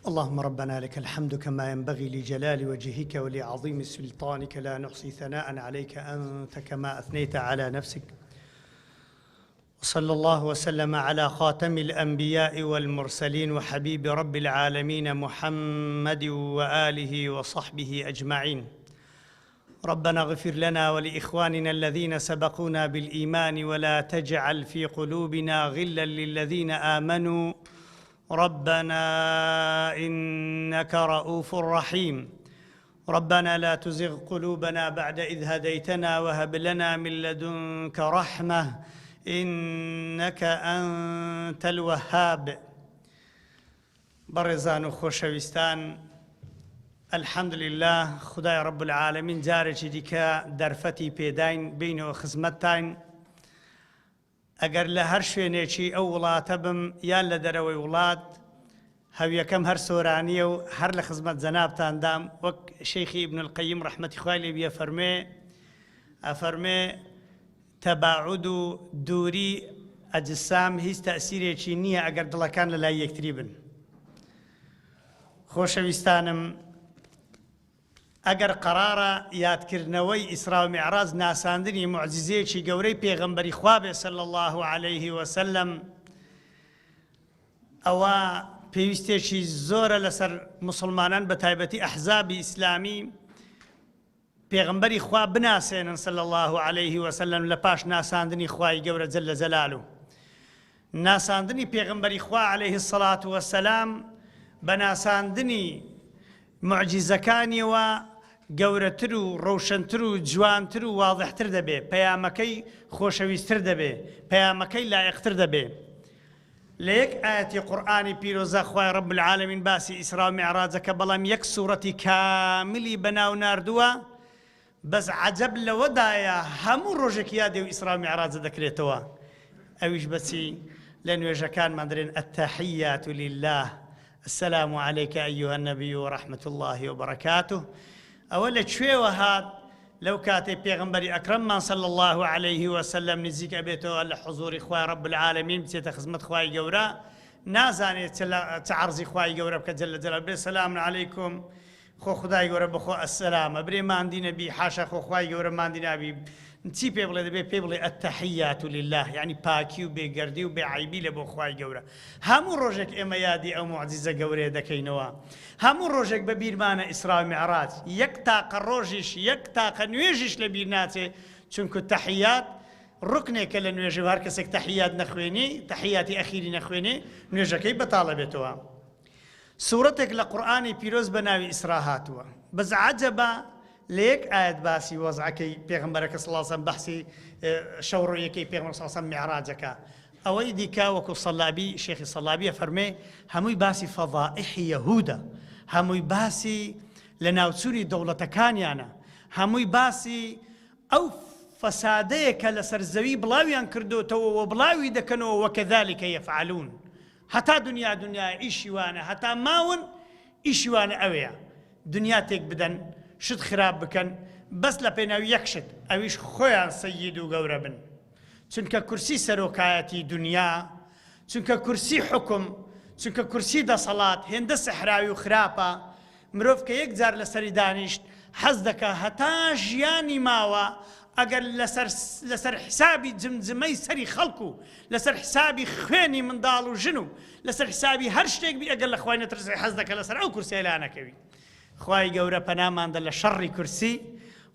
اللهم ربنا لك الحمد كما ينبغي لجلال وجهك ولعظيم سلطانك، لا نحصي ثناء عليك أنت كما أثنيت على نفسك. وصلى الله وسلم على خاتم الأنبياء والمرسلين وحبيب رب العالمين محمد وآله وصحبه أجمعين. ربنا اغفر لنا ولإخواننا الذين سبقونا بالإيمان ولا تجعل في قلوبنا غلا للذين آمنوا ربنا إنك رؤوف رحيم. ربنا لا تزغ قلوبنا بعد إذ هديتنا وهب لنا من لدنك رحمة إنك أنت الوهاب. بەڕێزان و خۆشەویستان، الحمد لله خدای رب العالمین جارێکی دیکە دەرفەتی پێداین بینەوە خزمەتتان. ئەگەر لە هەر شوێنێکی ئەو وڵاتە بم یان لە دەرەوەی وڵات، هەویەکەم هەر سۆرانیە و هەر لە خزمەت جەنابتاندام، وەک شەیخی ئیبن القەیم ڕەحمەتی خوای لێ بێ ئەفەرمێ تەباعود و دووری ئەجسام هیچ تەئسیرێکی نییە ئەگەر دڵەکان لە لای یەکتری بن. خۆشەویستانم، ئەگەر قەرارە یادکردنەوەی ئیسرا و میعراج ناساندنی موعجزەیەکی گەورەی پێغەمبەری خوا بێ صلی الله عليه وسلم، ئەوە پێویستێکی زۆرە لەسەر مسلمانان بە تایبەتی ئەحزابی ئیسلامی پێغەمبەری خوا بناسێنن صلی الله عليه وسلم لە پاش ناساندنی خوای گەورە جەل جەلالو. ناساندنی پێغەمبەری خوا عليه الصلاة والسلام بە ناساندنی معجزەکانیەوە گەورەتر و ڕەوشنتر و جوانتر و واضحتر دەبێ، پەیامەکەی خۆشەویستتر دەبێ، پەیامەکەی لایەقتر دەبێ. لە یەک ئاەتی قورئانی پیرۆزە خوای رب العالمین باسی ئیسرا و میعراجەکە بەڵام یەک سوورەتی کاملی بەناو ناردووە، بەس عەجەب لەوەدایە هەموو ڕۆژێک یادی و ئیسرا و میعراجە دەکرێتەوە. ئەویش بەچی لە نوێژەکانمان دەرێن التحیات لله السلام عليك أيها النبي ورحمة الله وبركاته. أولا شوي هاد لو كاتب بيغمبري أكرم صلى الله عليه وسلم نزيك أبيته على حضور إخوة رب العالمين بتيت خدمة إخوة جورا نازاني تعرض إخوة جورا بكجل جلال السلام عليكم خو خدای گەورە بخۆ ئەسسەلامە برێ ماندی نەبی حاشا خۆ خوای گەورە ماندی نابی چی پێ بڵێ دەبێ پێ بڵێ التحیات لله، یعنی پاکی و بێگەردی و بێعیبی لە بۆ خوای گەورە. هەموو ڕۆژێک ئێمە یادی ئەو موعجزە گەورەیە دەکەینەوە، هەموو ڕۆژێک بە بیرمانە ئیسرا و میعراج، یەک تاقە ڕۆژیش یەک تاقە نوێژیش لە بیر ناچێ، چونکە تەحیات ڕوکنێکە لە نوێژە و هەر کەسێک تەحیات نەخوێنێ، تەحیاتی ئەخیری نەخوێنێ، نوێژەکەی بەتاڵە بێتەوە. سوورەتێک لە قورئانی پیرۆز بە ناوی ئیسرا هاتووە، بەس عەجەبە لە یەک ئاەت باسی وەزعەکەی پێغەمبەرەکە صلی الله علیه وسلم بەحسی شەوڕۆیەکەی پێغەمبەر صلی الله علیه وسلم میعراجەکە. ئەوەی دیکە وەکو سەڵابی شێخی سەڵابی فەرمێ هەمووی باسی فەضائحی یەهودە، هەمووی باسی لە ناوچووری دەوڵەتەکانیانە، هەمووی باسی ئەو فەسادەیە کە لەسەر زەوی بڵاویان کردوتەوە و بڵاوی دەکەنەوە وەکەذالک یەفعلون. هەتا دنیای ئیشی وانە، هەتا ماون ئیشی وانە ئەوەیە دنیا تێک بدەن، شت خراپ بکەن، بەس لە پێناوی یەک شت، ئەویش خۆیان سەید و گەورە بن. چونکە کورسی سەرۆکایەتی دنیا، چونکە کورسی حکم، چونکە کورسی دەسەڵات هێندە سەحراوی و خراپە. مرۆڤ کە یەک جار لەسەری دانیشت حەز دەکا هەتا ژیانی ماوە ئەگەر لەسەر حسابی جمجمەی سەری خەڵکو، لەسەر حسابی خوێنی منداڵ و ژن و لەسەر حسابی هەر شتێک بی ئەگەر لە خوای نەترسی حەز دەکە لەسەر ئەو کورسیە لا نەکەوی. خوای گەورە پەناماندا لە شەڕی کورسی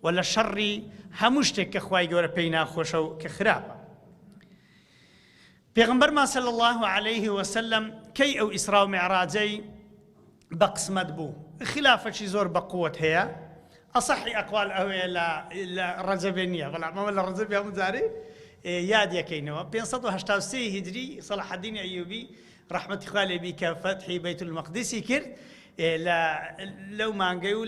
و لە شەڕی هەموو شتێک کە خوای گەورە پێی ناخۆشە و کە خراپە. پێغەمبەرمان صلی الله عليه وسلم کەی ئەو ئیسرا و میعراجەی بە قسمەت بوو، خلافەکی زۆر بە قووەت هەیە. ئەصەحی ئەقوال ئەوەیە لە ڕەجەبێ نییە، بەڵام ئەمە لە ڕەجەبی هەموو جارێ یادیەکەینەوە. 583 هیجری صلاح الدین ئەیوبی ڕەحمەتی خوا لێ بی کە فەتحی بەیت المەقدسی کرد لەو مانگەی و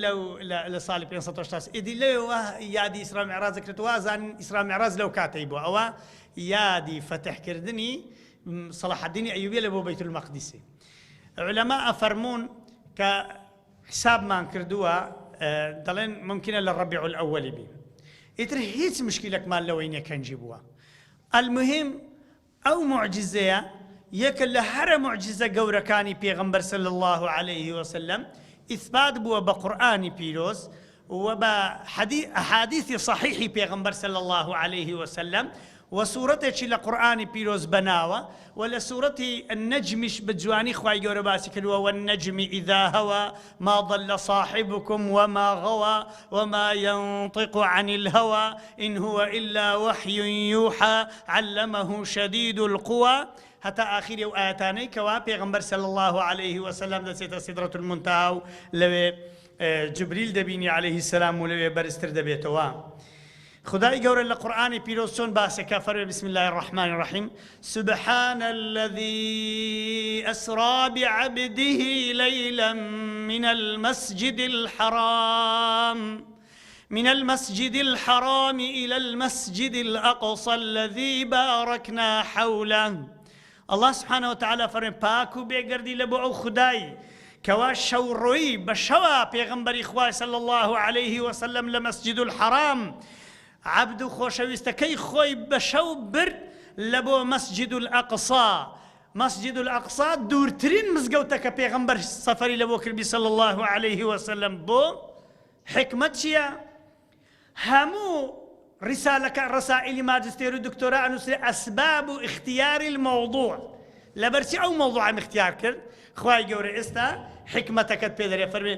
لە ساڵی 580 ئیدی لەوێەوە یادی ئیسرا و میعراج دەکرێتەوە. زانین ئیسرا و میعراج لەو کاتەی بووە، ئەوە یادی فەتحکردنی صلاح الدین ئەیوبی لە بۆ بەیت المەقدسی. علەما ئەفەرمون کە حسابمان کردووە دەڵێن ممکنە لە ڕەبیع الأوەلی بی. ئیتر هیچ مشکلێکمان لەوەی نەکەنجی بووە. المهم ئەو معجزەیە یەکە لە هەرە معجزە گەورەکانی پێغەمبەر صلی الله عليه وسلم ئیثبات بووە بە قورئانی پیرۆز و بە ئەحادیثی صحیحی پێغەمبەر صلی الله عليه وسلم وسورتێکی لە قورئانی پیرۆز بەناوە و لە سورەتی النەجمیش بجوانی خوای گەورە باسی کردووە والنەجم إذا هوى ما ضل صاحبكم وما غوى وما ينطق عن الهوى إن هو إلا وحي يوحى علمه شديد القوى حتى آخر آياتاني كوا پیغمبر صلى الله عليه وسلم دسيت سدرة المنتهى لو جبريل دبيني عليه السلام ولو برستر دبيتوا خدای گەورە لە قورئانی پیرۆز چۆن باسێکا فەرمێ بسم الله الرحمن الرحيم سبحان الذي أسرى بعبده ليلا من المسجد الحرام إلى المسجد الأقصى الذي باركنا حوله الله سبحانه وتعالى فرمێ پاک و بێگەردی لە بۆ ئەو خودای کەوا شەوڕۆیی بە شەوا پێغەمبەری خوای صلی الله عليه وسلم لە مسجد الحرام عبد خۆشەویستەکەی خۆی بە شەو برد لە بۆ مسجد الأقصى مسجد الأقصى دوورترین مزگەوتە کە پێغەمبەر سەفەری لە بۆ کردی صلی الله عليه وسلم بۆ حکمت چییە؟ هەموو ڕسائلی ماجستێر و دکتۆرا ئەنووسێ ئەسباب و اختیاری الموضوع لەبەرچی ئەو مەوضوعم اختیار کرد خوای گەورە ئێستا حکمەتەکەت پێ دەرێ فەرمێ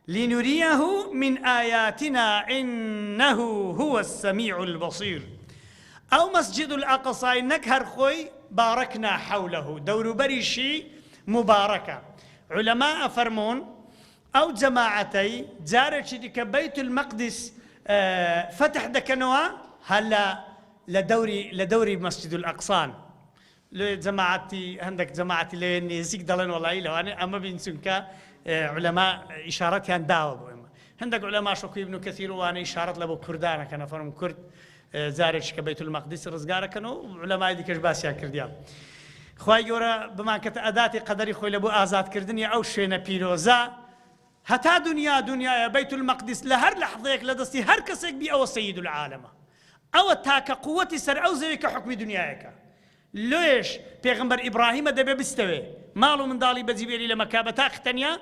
لنريه من آياتنا إنه هو السميع البصير أو مسجد الأقصى نكهر خوي باركنا حوله دور بريشي مباركة علماء فرمون أو جماعتي جارتي ديك بيت المقدس فتح دكنوا هلا لدوري مسجد الأقصى جماعتي عندك جماعتي اللي نزيك دلن والله لو أنا أما بينسونك علماء إشارتيان داوا بوما عندك علماء شكو ابن كثير وأنا إشارة لبو كردانا كان فرم كرد زارش كبيت المقدس رزقارا كانوا علماء ديكش باسيان كرديان خواهي گەورە بمان کە ئەداتی قەدەری خۆی لە بۆ ئازادکردنی ئەو شوێنە پیرۆزە هەتا دنیایە بەیت المەقدس لە هەر لەحظەیەک لە دەستی هەر کەسێک بی ئەوە سەید العالەمە ئەوە تاکە قووەتی سەر ئەو زەوی کە حکمی دنیایەکە لێش پێغەمبەر ئیبراهیمە دەبێ بستەوێ ماڵ و منداڵی بەجیبێری لە مەکا بە تاختەنیا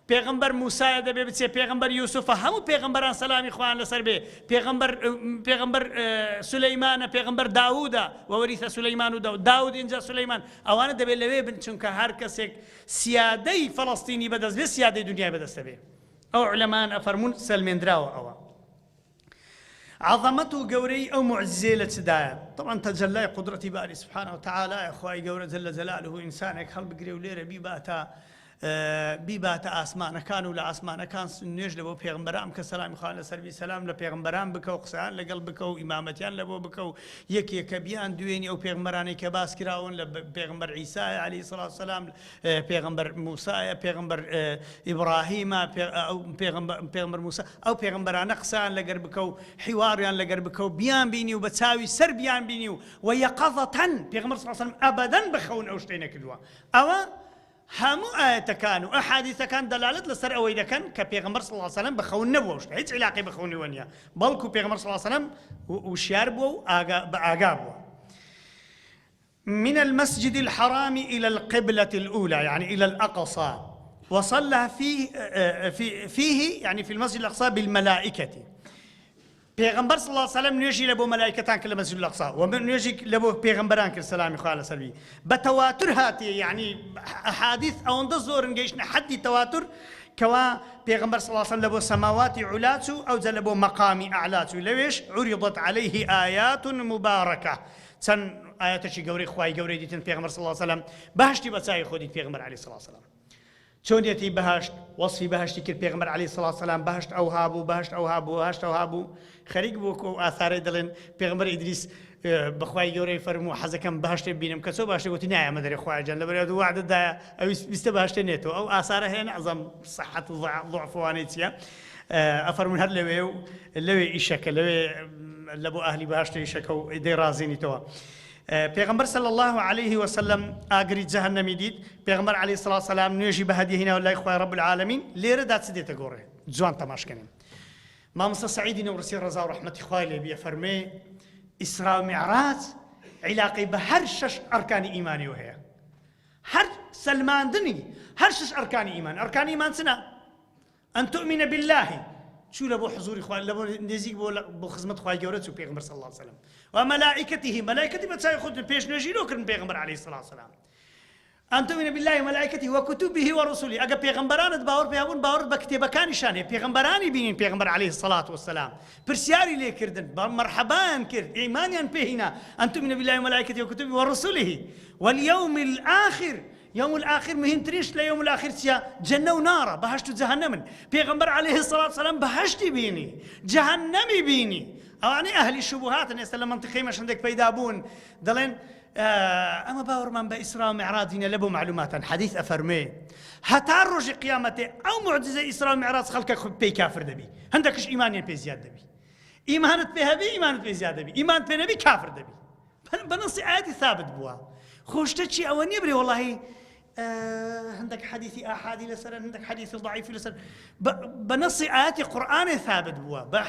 پێغەمبەر موسایە دەبێ بچێ پێغەمبەر یوسوفە هەموو پێغەمبەران سەلامی خوایان لەسەر بێ پێغەمبەر سولەیمانە پێغەمبەر داوودە وەوەریثە سولەیمان و داود ئینجا سولەیمان ئەوانە دەبێت لەوێ بن چونکە هەر کەسێک سیادەی فەڵەستینی بەدەست بێ سیادەی دنیای بەدەستە بێ ئەو عولەمان ئەفەرمون سەلمێنراوە ئەوە عظمت و گەورەی ئەو معجزەیە لە چدایە طبعا تەجەلای قدرەتی باری سبحانه وتعالى خوای گەورە جل جلاله ئینسانێک هەڵبگرێ و لێرە بیباتە ئاسمانەکان و لە ئاسمانەکان نوێژ لە بۆ پێغەمبەران کە سەلامی خوایان لەسەر سەلام لە پێغەمبەران بکە و قسەیان لەگەڵ بکە و ئیمامەتیان لە بۆ بکە و یەکێکە بیان دوێنی ئەو پێغەمبەرانەی کە باس کراون لە پێغەمبەر عیسایە عەلەیهی سەڵات وسەلام پێغەمبەر موسایە پێغەمبەر ئیبراهیمە پێغەمبەر موسا ئەو پێغەمبەرانە قسەیان لەگەر بکە و حیواریان لەگەر بکە و بیان بینی و بە چاوی سەر بیان بینی و یەقەظەتەن پێغەمبەر صلی الله علیه وسلم ئەبەدەن بخەون ئەو شتەی نەکردووە ئەوە هەموو ئاەتەکان و ئەحادیثەکان دەلالت لەسەر ئەوەی دەکەن کە پێغەمبەر صلی الله علیه وسلم بەخەون نەبووە شتە هیچ عیلاقەی بەخەونیوە نییە بەڵکو پێغەمبەر صلی الله علیه وسلم وشیار بووە و بەئاگا بووە من المسجد الحرام إلى القبلة الأولى يعني إلى الأقصى وصلى فيه يعني في المسجد الأقصى بالملائكة پێغەمبەر صلی الله علیه وسلم نوێژی لە بۆ مەلایکەتان کرد لە مەسجد الأقصى و نوێژی لە بۆ پێغەمبەران کرد سەلامی خوا لەسەروی بە تەواتر هاتیە یعنی ئەحادیث ئەوەندە زۆرن گەیشتنە حەدی تەواتر کەوا پێغەمبەر صلی الله علیه وسلم لە بۆ سەماواتی عولا چوو ئەوجا لە بۆ مەقامی ئەعلا چوو لەوێش عرضت عليه آيات مباركة چەند ئاەتێکی گەورەی خوای گەورەی دیتن پێغەمبەر صلی الله علیه وسلم بەهشتی بە چاوی خۆ دیت پێغەمبەر عەلەیهی سەڵات وسەلام چۆنیەتی بەهشت وەصفی بەهشتی کرد پێغەمبەر عەلەیهی سەڵات وسەلام بەهشت ئەوها بوو بەهشت ئەوها بوو بەهشت ئەوها بوو خەریک بوو کە ئاثارەی دەڵێن پێغەمبەر ئیدریس بەخوای گەورەی فەرموو حەزەکەم بەهشتێ بینم کە چۆ باشتێ گوتی نایە مەدەرێ خوایجان لەبەرێ وعدەدایە ئەویست بیستە بەهشتێ نێتەوە ئەو ئاسارە هەیە نەعزەم سەحەت و ضعفوانەی چییە ئەفەرمون هەر لەوێ ئیشەکە لەوێ لە بۆ ئەهلی بەهشتە ئیشەکە و دەی ڕازێنیتەوە پێغەمبەر صلی الله عليه وسلم ئاگری جەهەنەمی دیت پێغەمبەر عەلەیهی سەڵات وسەلام نوێژی بەهەدیە هێناوە لای خوای رەب العالەمین لێرەدا چ دێتە گۆڕێ جوان تەماشکەنین مامۆستا سەعیدی نەورسی ڕەزا و ڕەحمەتی خوای لێ بیە فەرمێ ئیسرا و میعراج علاقەی بە هەر شەش ئەرکانی ئیمانیەوە هەیە، هەر سەلماندنی هەر شەش ئەرکانی ئیمان. ئەرکانی ئیمان چنە؟ ئەن تؤمنە بالله، چوو لە بۆ حضوری خوا، لە بۆ نزیک بۆ خزمەت خوای گەورە چوو پێغەمبەر صلی الله علیه وسلم، و مەلائکەته، مەلائکەتی بە چاوی خۆت پێشنوێژی کردن پێغەمبەر عەلەیهی السەڵاتو وەسەلام. أن تؤمن بالله وملائكته وكتبه ورسله. أجا بيغمبران باور بيهون باور بكتب كان شانه بيغمبراني بينين بيغمبر عليه الصلاة والسلام برسياري ليه كردن مرحبا كرد إيمانيا بهنا. أن تؤمن بالله وملائكته وكتبه ورسله واليوم الآخر. يوم الآخر مهم تريش لا يوم الآخر سيا جنة ونار بهشت جهنم. بيغمبر عليه الصلاة والسلام بهشت بيني جهنمي بيني. أواني أهل الشبهات الناس لما منطقي مش عندك بيدابون دلين أما باور من بإسراء ومعراجنا لبو معلومات حديث أفرمي هتا رجع قيامته أو معجزة إسراء ومعراج خلقك بي كافر دبي عندكش إيمان بي زيادة دبي إيمانت بها بي إيمانت بي زيادة بي إيمان بي نبي كافر دبي بنص عادي ثابت بوا خوشتشي أو نبري والله عندك حديث أحادي لسر عندك حديث ضعيف لسر بنص آيات قرآن ثابت بوا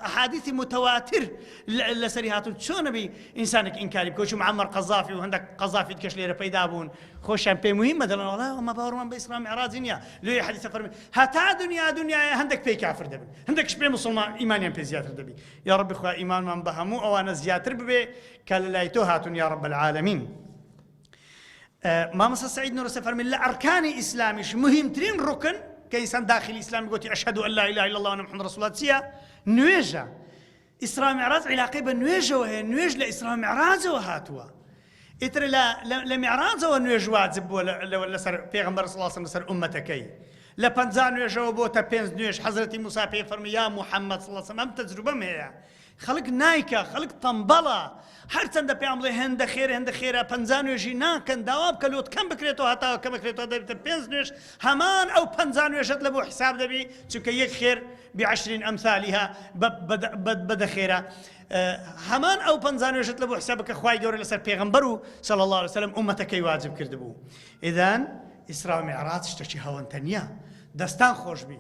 أحاديث متواتر لسريهات شو نبي إنسانك إنكاري بكوشو معمر قذافي وعندك قذافي تكش ليرة بيدابون خوشان بي مهم مثلا والله وما باور من بإسلام معراج دنيا لو حديث فرمي هتا دنيا عندك بي كافر دبي عندك شبه مسلمان إيمانيا بي زيادة دبي يا رب إخوة إيمان من بهمو أو أنا زيادة ببي كاللايتو هاتون يا رب العالمين. ما مصر سعيد نور فرمي لا أركان إسلامي مهم ترين ركن كإنسان داخل الإسلام يقول أشهد أن لا إله إلا الله وأن محمد رسول الله سيا نويجا إسراء معراج علاقة بالنويجا وهي نويج لإسراء معراج وهاتوا إتر لا معراج ونويج واجب ولا سر بيغمبر صلى الله عليه وسلم سر أمتكي لا بنزان نويج وبوتا بينز نويج حضرتي موسى فرمي يا محمد صلى الله عليه وسلم أم تجربة مهيا خلق نايكا خلق طنبلة هر چند پیامبر هند خير پنزانو جينا كان دواب كلوت كم بكريتو هتا كم بكريتو دبي بنزنش همان او پنزانو شد لبو حساب دبي چونك يك خير ب20 امثالها بد خيره همان او پنزانو شد لبو حسابك خوای گور لسر پیغمبرو صلى الله عليه وسلم امتك واجب كردبو. اذن اسراء معراج شتشي هون تنيا دستان خوش بي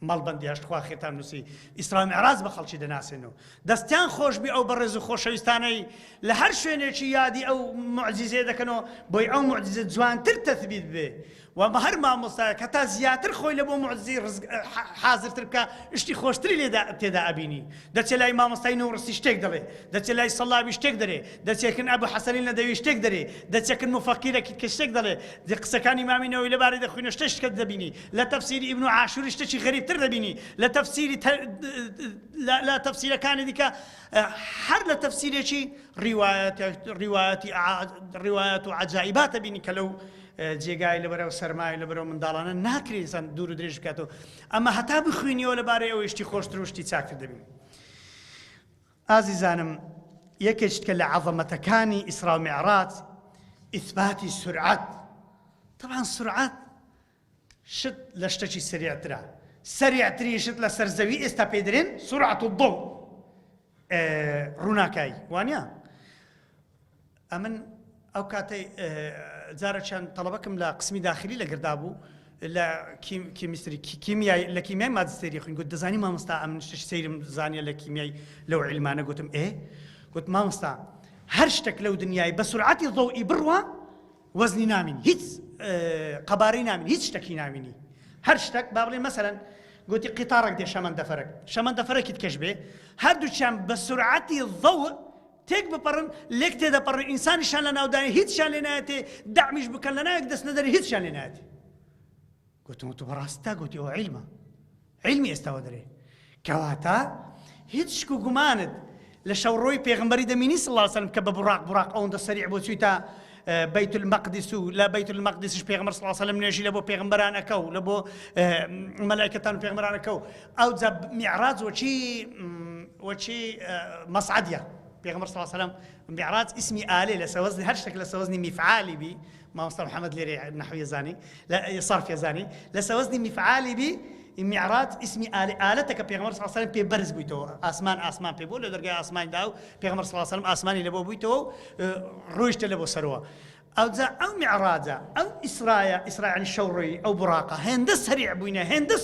مال بندی هشت خواه ختام نسی اسراء معراج بخلشی دناسینو دستیان خوش بی او برز خوشویستانی لهر شوینه چی یادی او معجزه دکنو بای او معجزه جوان تر تثبیت به و هر ما مستعد حتی زیاتر خوی لبو معجزه حاضر ترکا اشتی خوشتری لیدا تدا ابینی دچ لای ما مستعد نور سیشتک داره دچ لای صلاه بیشتک داره دچ کن ابو حسن ندوی اشتک داره دچ کن مفکر کی کشتک داره دقیقه کان امام نووي لباري دخوینه اشتش کد دبینی لا تفسیر ابن عاشور اشتش غریب تر دبینی لا تفسیر لا تفسیر کان دیکا هر لا تفسیر چی روایات عجائبات بینی کلو جێگای لەبەرەوە سەرمای لەبەرەوە منداڵانە ناکرێت ئینسان دوور و درێژ بکاتەوە ئەمە هەتا بخوێنیەوە لەبارەی ئەوەی شتی خۆشتر و شتی چاکتر دەبین. ئازیزانم یەکێک کە لە عەظەمەتەکانی ئیسراء و میعراج ئیثباتی سورعەت. طبعا سورعەت شت لە شتێکی سریعترە سریعتری شت لە سەرزەوی ئێستا پێ دەرێن سورعەت الضوء ڕووناکایی وانە ئەمن ئەو کاتەی جارەچەند تەڵەبەکەم لە قسمی داخلی لەگردا بوو لە کیمیستری کیمیای لە کیمیای ماجستێری خوێن گوت دەزانی مامۆستا ئەم شتێک سەیرم زانیە لە کیمیای لەو عیلمانە گوتم گوت مامۆستا هەر شتێک لەو دنیای بە سورعەتی ضەوئی بڕوا وەزنی نامینی هیچ قەبارەی نامینی هیچ شتێکی نامینی هەر شتێک با بڵێن مەسەلەن گوتی قیتارێک دێ شەمەندەفەرێکی تکەش بێ هەردووچیان بە سورعەتی ضەوء تێک بپەڕن لێک تێدەپەڕن ئینسانیشان لە ناودانی هیچشان لێ نایەتێ داعمیش بکەن لە نایەک دەست نەدەری هیچشان لێ نایەتێ. گوتم تو بەڕاستە گوتی ئەوە عیلمە عیلمی ئێستاوە دەرێ کەواتە هیچ شک و گومانت لە شەوڕۆی پێغەمبەری دەمینی صلی الله علیه وسلم کە بە بوراق ئەوەندە سەریع بۆ چوویتە بيت المقدس لا بيت المقدس بيغمر صلى الله عليه وسلم نجي لبو بيغمبران اكو لبو ملائكتان بيغمبران اكو او ذا معراج وشي مصعديه بيغمر صلى الله عليه وسلم معراج اسمي آلي لسوزني هر شكل لسوزني مفعالي بي ما مصطفى محمد ليري نحو يزاني لا صرف يزاني لسوزني مفعالي بي معراج اسمي آلي آلتك بيغمر صلى الله عليه وسلم بيبرز بيتو اسمان بيبول درجة اسمان داو بيغمر صلى الله عليه وسلم اسماني لبو بيتو رويشت لبو سروا او ذا او معراجا او ئیسرایانی شەوڕۆی ئەو بڕاقە هێندە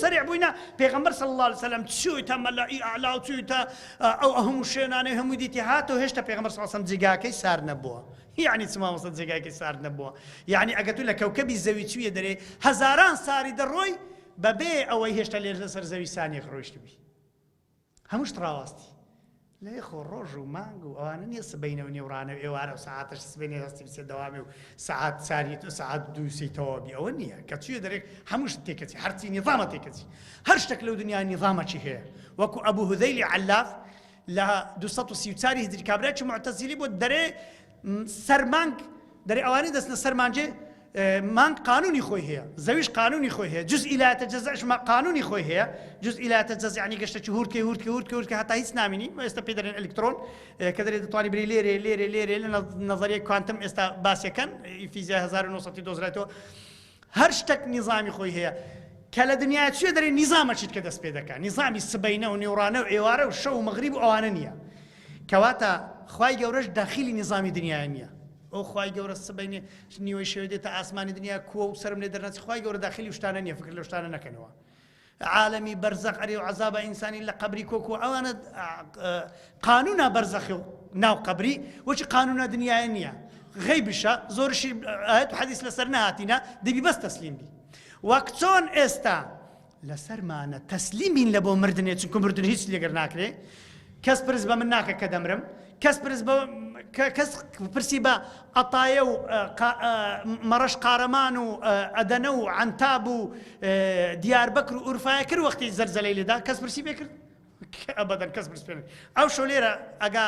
سەریع بووینە پێغەمبەر صلی الله علیه وسلم چوویتە مەلای ئەعلا و چوویتە ئەو هەموو شوێنانەی هەمووی دیتی هاتەوە هێشتا پێغەمبەر صلی الله علیه وسلم جێگاکەی سار نەبووە. یعنی چ مامۆستا جێگاکەی سار نەبووە؟ یعنی ئەگەر تو لە کەوکەبی زەوی چوویە دەرێ هەزاران ساری دەڕۆی بەبێ ئەوەی هێشتا لێرە لەسەر زەوی سانیەک ڕۆیشتبی. هەمووش ڕاواستی لێ خۆ ڕۆژ و مانگ و ئەوانە نییە سبەینەوە نێوڕانە و ئێوارە و ساعتش سبێنێ هەستی بچێت دەوامێ و ساعت ساریت و ساعت دووسی تەواوی ئەوە نییە کە چوویە دەرێک هەمووش تێکەچی هەرچی نیظامە تێکەچی هەر شتێک لەو دنیا نیظامەکی هەیە. وەکو ئەبوو هودەیلی عەلاف لە 234 هیجری کابرایکی معتەزیلی بۆ دەرێ سەر مانگ دەرێ ئەوانەی دەستنە سەر مانجێ مانگ قانونی خۆی هەیە، زەویش قانونی خۆی هەیە، جزئی لا يتجزأش قانونی خۆی هەیە، جزئی لا يتجزأ یعنی گەشتێکی هورکە هەتا هیچ نامینی ئێستا پێ دەڵێن ئەلکترۆن کە دەرێت دەتوانی بری لێرێ لە نەظەریەی کوانتم ئێستا باسیەکەن فیزیای 1900 دۆزرێتەوە. هەر شتێک نیظامی خۆی هەیە کە لە دنیای چێ دەرێ نیظامەچیت کە دەست پێ دەکات، نیظامی سبەینە و نێوڕانە و ئێوارە و شەو و مەغریب و ئەوانە نییە. کەواتە خوای گەورەش داخلی نیظامی دنیای نییە. ئەو خوای گەورە سبەینێ نیوەی شەوێ دێتە ئاسمانی دنیا کووە و سەرم لێ دەرنەچی خوای گەورە داخلی شتانە نییە، فکر لە شتانە نەکەنەوە. عالمی بەرزەخ ئەرێ و عەزابە ئینسانی لە قەبری کۆکو ئەوانە قانونە بەرزەخی و ناو قەبری وەچی قانونە دنیای نییە. غەیبشە زۆرشی ئاەت و حەدیث لەسەر نەهاتینە دەبی بەس تەسلیم بی. وەک چۆن ئێستا لەسەرمانە تەسلیمین لە بۆ مردنێ چونکە مردن هیچ لێگەر ناکرێ. کەس پرس بە من ناکە کە دەمرم، کەس پرسی بە ئەتایە و مەڕەش قارەمان و ئەدەنە و عەنتاب و دیاربەکر و ئورفایە کرد وەختی زەلزەلەی لێدا کەس پرسی پێ کرد؟ ئەبەدەن کەس پرس پێ نەکرد. ئەو شەو لێرە ئەگا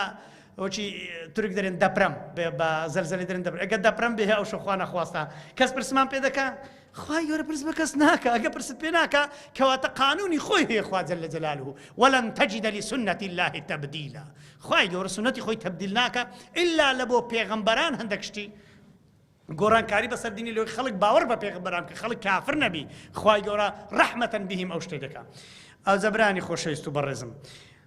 وەچی تورک دەرێن دەپرەم بە زەلزەلەی دەرێن دەپرەم ئەگە دەپرەم بێ ئەو شەو خوا نەخواستە کەس پرسمان پێ دەکا؟ خوای گەورە پرس بە کەس ناکە، ئەگە پرست پێ ناکە کەواتە قانونی خۆی هەیە خوا جەل جەلالوه وەلەن تەجیدە لسنەتی الله تەبدیلا. خوای گەورە سنەتی خۆی تەبدیل ناکە ئیلا لە بۆ پێغەمبەران هەندێک شتی گۆڕانکاری بەسەر دینی لەوەی خەڵک باوەڕ بە پێغەمبەران کە خەڵک کافر نەبی خوای گەورە ڕەحمەتەن بهم ئەو شتێ دەکا. ئەو زەبرانی خۆشەویست و بەڕێزم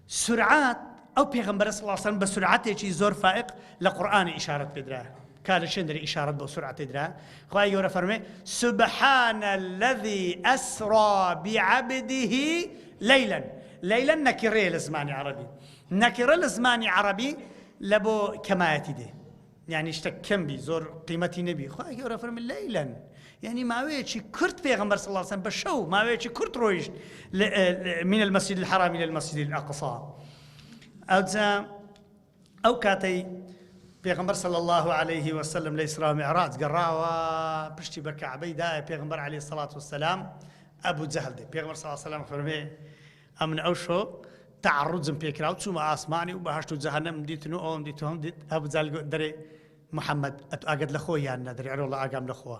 سورعات ئەو پێغەمبەرە صلی الله علیه وسلم بە سورعاتێکی زۆر فائق لە قورئان ئیشارەت پێدرا. كان شندري إشارة بسرعة تدرى خواهي يقول فرمي سبحان الذي أسرى بعبده ليلا نكرة لزماني عربي نكرة لزماني عربي لبو كمايتي دي يعني اشتكم بي زور قيمتي نبي خواهي يقول فرمي ليلا يعني ما ويتشي كرت بيغمبر صلى الله عليه وسلم بشو ما ويتشي كرت رويش من المسجد الحرام إلى المسجد الأقصى أو كاتي پێغەمبەر صلی الله عليه وسلم لە ئیسرا و میعراج گەڕاوە پشتی بە کەعبەی دایە پێغەمبەر عليه الصلاة والسلام ئەبوو جەهل دێ پێغەمبەر صلی الله عليه وسلم فەرمێ ئەمن ئەو شۆ تعرضم پێکرا و چوومە ئاسمانی و بەهەشت و جەهەنەم دیتن و ئەوم دیت و هەم دیت ئەبوو جەهل دەرێ محەممەد ئاگەت لە خۆی یان نەدەرێ ئەرۆڵە ئاگام لە خۆوە